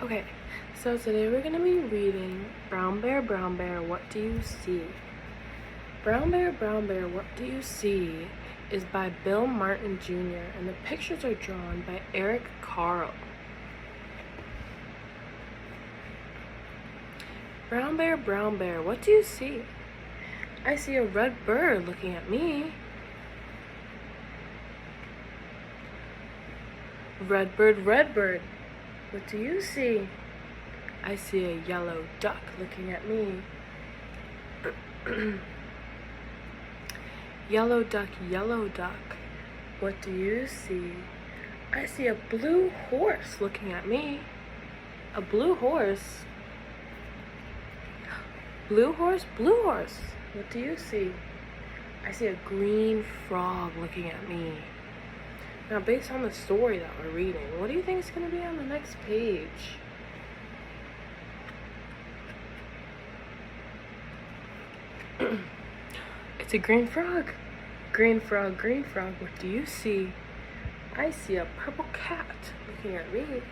Okay, so today we're gonna be reading Brown Bear, What Do You See? Brown Bear, What Do You See is by Bill Martin Jr. and the pictures are drawn by Eric Carle. Brown Bear, what do you see? I see a red bird looking at me. Red bird, what do you see? I see a yellow duck looking at me. Yellow duck, what do you see? I see a blue horse looking at me. A blue horse? Blue horse, what do you see? I see a green frog looking at me. Now, based on the story that we're reading, what do you think is going to be on the next page? It's a green frog. Green frog, what do you see? I see a purple cat looking at me.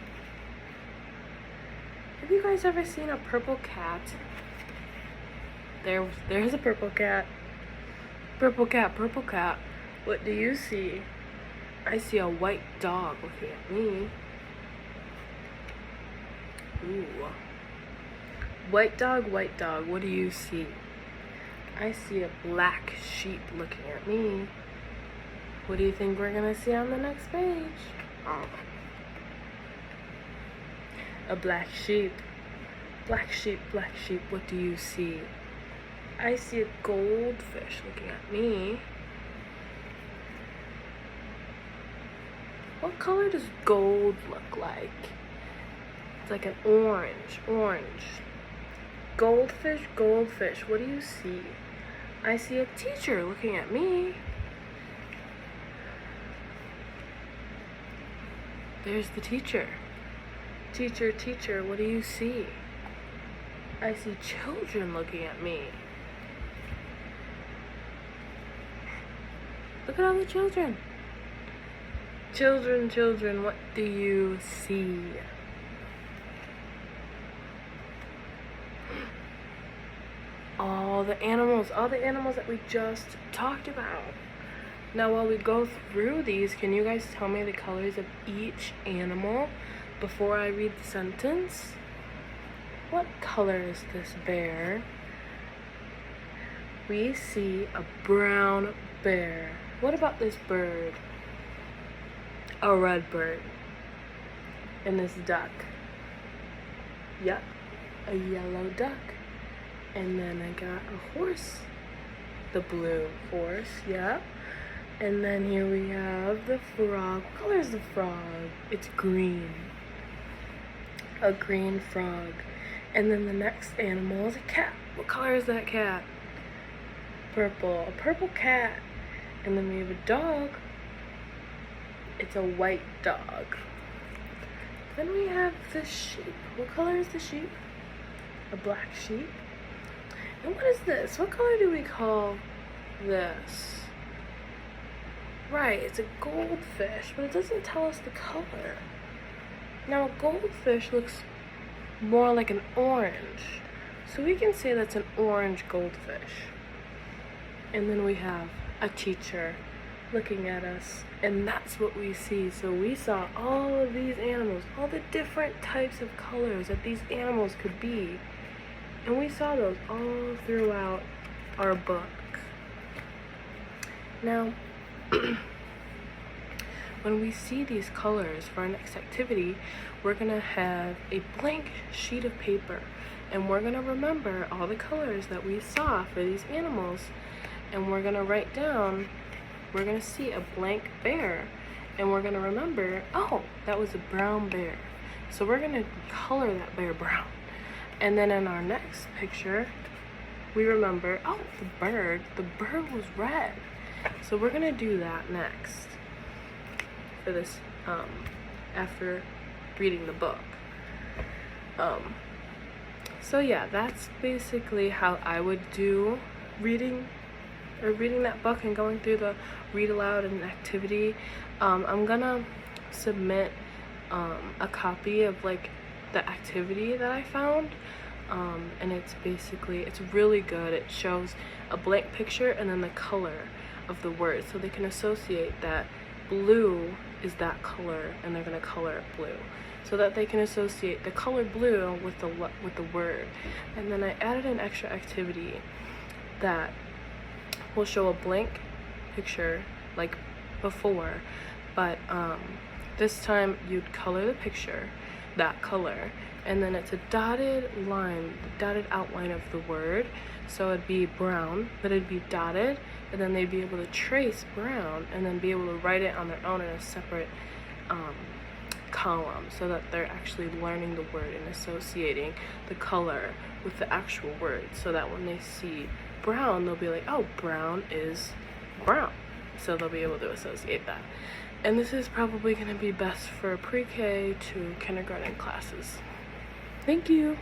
Have you guys ever seen a purple cat? There's a purple cat. Purple cat, what do you see? I see a white dog looking at me. Ooh. White dog, what do you see? I see a black sheep looking at me. What do you think we're gonna see on the next page? A black sheep. Black sheep, what do you see? I see a goldfish looking at me. What color does gold look like? It's like an orange. Goldfish, what do you see? I see a teacher looking at me. There's the teacher. Teacher, what do you see? I see children looking at me. Look at all the children. Children, what do you see? All the animals that we just talked about. Now, while we go through these, can you guys tell me the colors of each animal before I read the sentence? What color is this bear? We see a brown bear. What about this bird? A red bird. And this duck. Yep, a yellow duck. And then I got a horse. The blue horse, yep. And then here we have the frog. What color is the frog? It's green. A green frog. And then the next animal is a cat. What color is that cat? Purple. A purple cat. And then we have a dog. It's a white dog. Then we have the sheep. What color is the sheep? A black sheep. And what is this? What color do we call this? Right, it's a goldfish, but it doesn't tell us the color. Now, a goldfish looks more like an orange. So we can say that's an orange goldfish. And then we have a teacher looking at us, and that's what we see. So we saw all of these animals, all the different types of colors that these animals could be. And we saw those all throughout our book. Now, when we see these colors for our next activity, we're gonna have a blank sheet of paper, and we're gonna remember all the colors that we saw for these animals, and we're gonna write down, we're gonna see a blank bear, and we're gonna remember, oh, that was a brown bear. So we're gonna color that bear brown. And then in our next picture, we remember, oh, the bird was red. So we're gonna do that next for this, after reading the book. So yeah, that's basically how I would do reading that book and going through the read aloud and activity. I'm gonna submit a copy of like the activity that I found. And it's really good. It shows a blank picture and then the color of the word, so they can associate that blue is that color, and they're going to color it blue, so that they can associate the color blue with the word. And then I added an extra activity that will show a blank picture like before, but this time you'd color the picture that color, and then it's a dotted outline of the word. So it'd be brown, but it'd be dotted, and then they'd be able to trace brown and then be able to write it on their own in a separate column, so that they're actually learning the word and associating the color with the actual word, so that when they see brown, they'll be like, oh, brown is brown. So they'll be able to associate that. And this is probably going to be best for pre-K to kindergarten classes. Thank you.